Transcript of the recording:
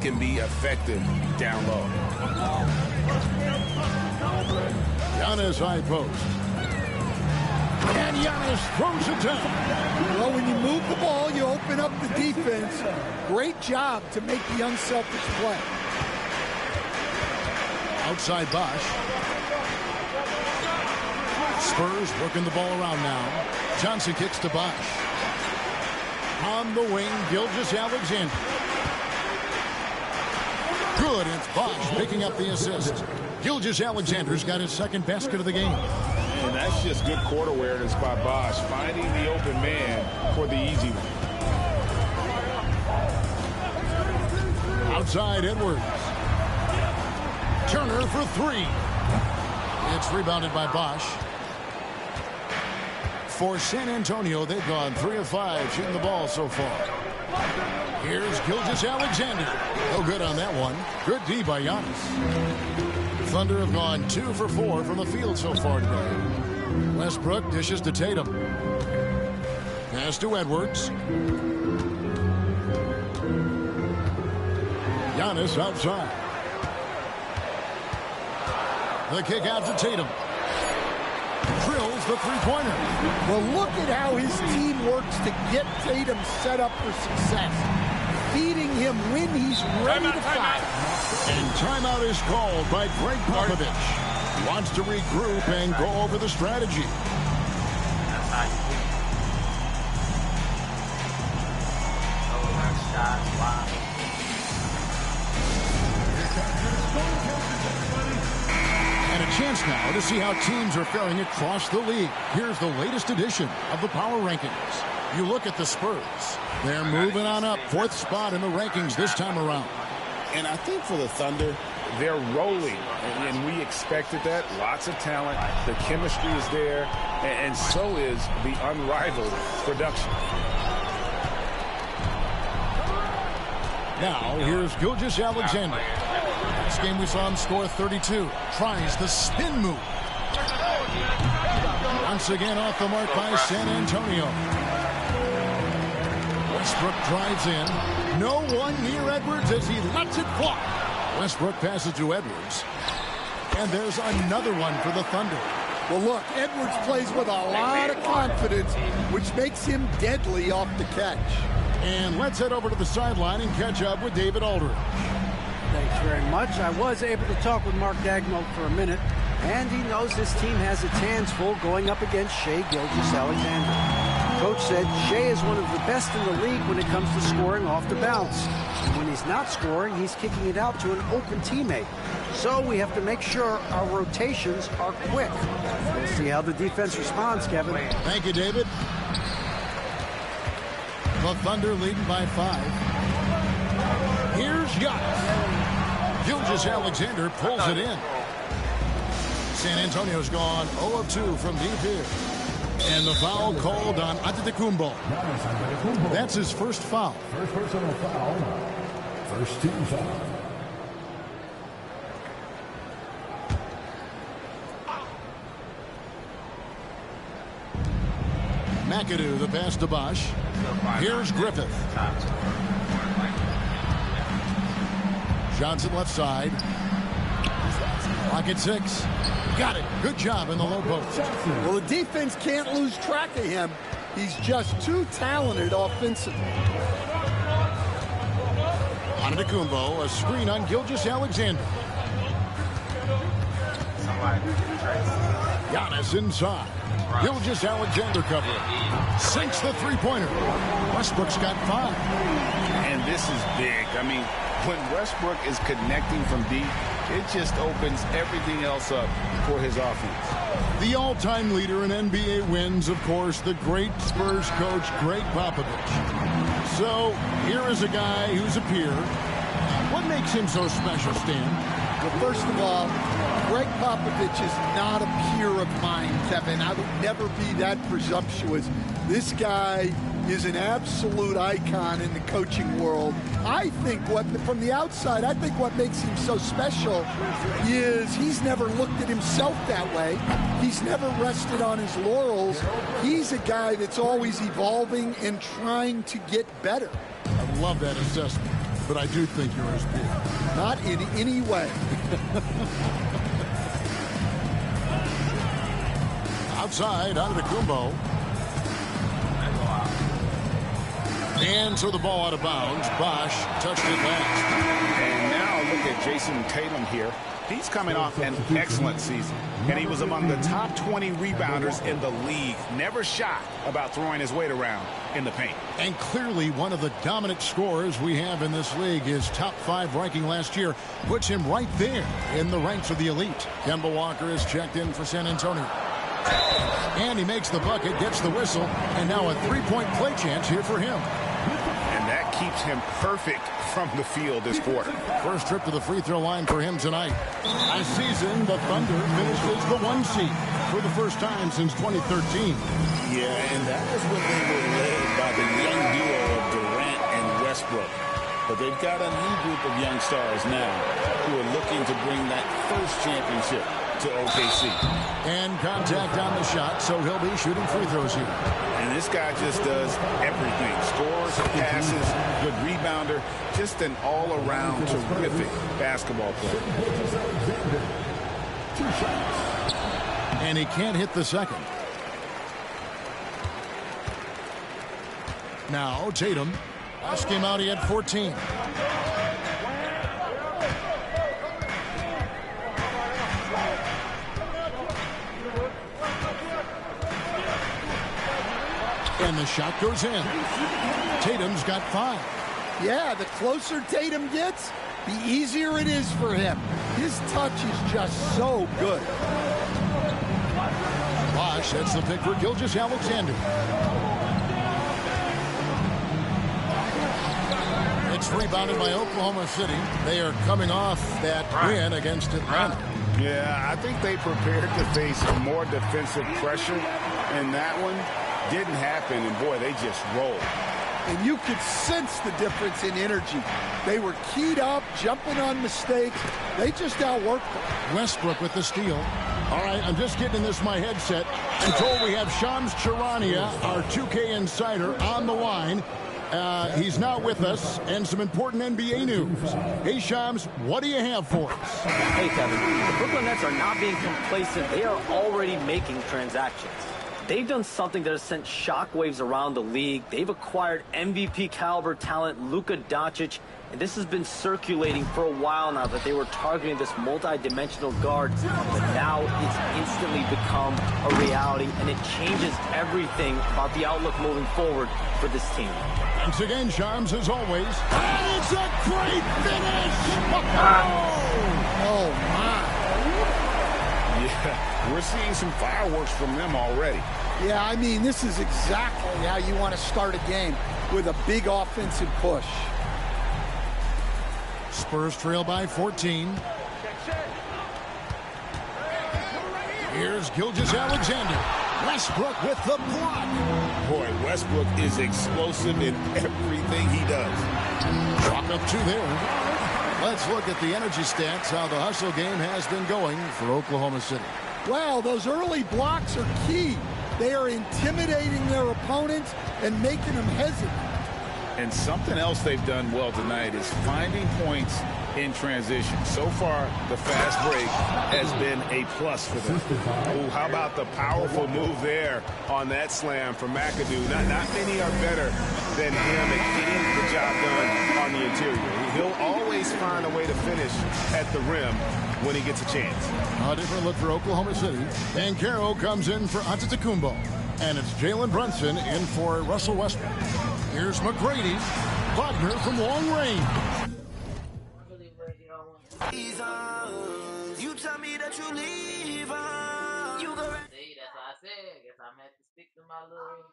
can be effective down low. Giannis high post. And Giannis throws it down. Well, when you move the ball, you open up the defense. Great job to make the unselfish play. Outside Bosch. Spurs working the ball around now. Johnson kicks to Bosch. On the wing, Gilgeous-Alexander. Good, it's Bosch picking up the assist. Gilgeous-Alexander's got his second basket of the game. And that's just good court awareness by Bosch, finding the open man for the easy one. Outside Edwards. Turner for three. It's rebounded by Bosch. For San Antonio, they've gone 3 of 5 shooting the ball so far. Here's Gilgeous-Alexander. No good on that one. Good D by Giannis. Thunder have gone 2 for 4 from the field so far today. Westbrook dishes to Tatum. Pass to Edwards. Giannis outside. The kick out to Tatum. Drills the three-pointer. Well, look at how his team works to get Tatum set up for success. Feeding him when he's ready to fire. And timeout is called by Greg Popovich. Wants to regroup and go over the strategy. And a chance now to see how teams are faring across the league. Here's the latest edition of the Power Rankings. You look at the Spurs. They're moving on up, 4th spot in the rankings this time around. And I think for the Thunder, they're rolling, and we expected that. Lots of talent. The chemistry is there, and so is the unrivaled production. Now, here's Gilgeous-Alexander. This game we saw him score 32. Tries the spin move. Once again off the mark by San Antonio. Westbrook drives in. No one near Edwards as he lets it fly. Westbrook passes to Edwards. And there's another one for the Thunder. Well, look, Edwards plays with a lot of confidence, which makes him deadly off the catch. And let's head over to the sideline and catch up with David Aldridge. Thanks very much. I was able to talk with Mark Dagnall for a minute, and he knows this team has its hands full going up against Shai Gilgeous-Alexander. Coach said Shai is one of the best in the league when it comes to scoring off the bounce. And when he's not scoring, he's kicking it out to an open teammate. So we have to make sure our rotations are quick. We'll see how the defense responds, Kevin. Thank you, David. The Thunder leading by 5. Here's Giannis. Gilgeous-Alexander pulls it in. San Antonio's gone 0 of 2 from deep here. And the foul called on Antetokounmpo. That's his first foul. First personal foul. First team foul. McAdoo, the pass to Bosch. Here's Griffith. Johnson left side. Lock at 6. Got it. Good job in the low post. Well, the defense can't lose track of him. He's just too talented offensively. Antetokounmpo, a screen on Gilgeous-Alexander. Giannis inside. Gilgeous-Alexander covering. Sinks the three-pointer. Westbrook's got 5. And this is big. I mean, when Westbrook is connecting from deep, it just opens everything else up for his offense. The all-time leader in NBA wins, of course, the great Spurs coach, Greg Popovich. So, here is a guy who's a peer. What makes him so special, Stan? Well, first of all, Greg Popovich is not a peer of mine, Kevin. I would never be that presumptuous. This guy is an absolute icon in the coaching world. I think from the outside, I think what makes him so special is he's never looked at himself that way. He's never rested on his laurels. He's a guy that's always evolving and trying to get better. I love that assessment. but I do think you're as big. Not in any way. Outside, Antetokounmpo. And so the ball out of bounds. Bosch touched it last. And now look at Jason Tatum here. He's coming off an excellent season, and he was among the top 20 rebounders in the league. Never shy about throwing his weight around in the paint. And clearly one of the dominant scorers we have in this league. His top 5 ranking last year puts him right there in the ranks of the elite. Kemba Walker is checked in for San Antonio. And he makes the bucket, gets the whistle, and now a three-point play chance here for him. And that keeps him perfect from the field this quarter. First trip to the free throw line for him tonight. Last season, the Thunder finished as the 1 seed for the first time since 2013. Yeah, and that was when they were led by the young duo of Durant and Westbrook. But they've got a new group of young stars now who are looking to bring that first championship to OKC. And contact on the shot, so he'll be shooting free throws here. And this guy just does everything. Scores, passes, good rebounder, just an all-around terrific basketball player. And he can't hit the second. Now Tatum. Last game out he had 14. And the shot goes in. Tatum's got 5. Yeah, the closer Tatum gets, the easier it is for him. His touch is just so good. Bosch, that's the pick for Gilgeous-Alexander. It's rebounded by Oklahoma City. They are coming off that win against Atlanta. Yeah, I think they prepared to face more defensive pressure, and that one didn't happen, and boy, they just rolled. And you could sense the difference in energy. They were keyed up, jumping on mistakes. They just outworked them. Westbrook with the steal. All right, I'm just getting this in my headset. I'm told we have Shams Charania, our 2K insider, on the line. He's now with us, and some important NBA news. Hey, Shams, what do you have for us? Hey, Kevin. The Brooklyn Nets are not being complacent. They are already making transactions. They've done something that has sent shockwaves around the league. They've acquired MVP caliber talent, Luka Doncic, and this has been circulating for a while now that they were targeting this multi-dimensional guard, but now it's instantly become a reality, and it changes everything about the outlook moving forward for this team. Thanks again, Shams, as always. And it's a great finish! Oh, my. Yeah, we're seeing some fireworks from them already. Yeah, I mean, this is exactly how you want to start a game, with a big offensive push. Spurs trail by 14. Here's Gilgeous-Alexander. Westbrook with the block. Boy, Westbrook is explosive in everything he does. Drop up 2 there. Let's look at the energy stats, how the hustle game has been going for Oklahoma City. Wow, those early blocks are key. They are intimidating their opponents and making them hesitant. And something else they've done well tonight is finding points in transition. So far, the fast break has been a plus for them. Ooh, how about the powerful move there on that slam from McAdoo? Not many are better than him at getting the job done on the interior. He'll always find a way to finish at the rim when he gets a chance. A different look for Oklahoma City. And Caro comes in for Antetokounmpo. And it's Jalen Brunson in for Russell Westbrook. Here's McGrady. Wagner from long range. You tell me that you leave. You go. See, that's what I said. Guess I'm gonna have to stick to my little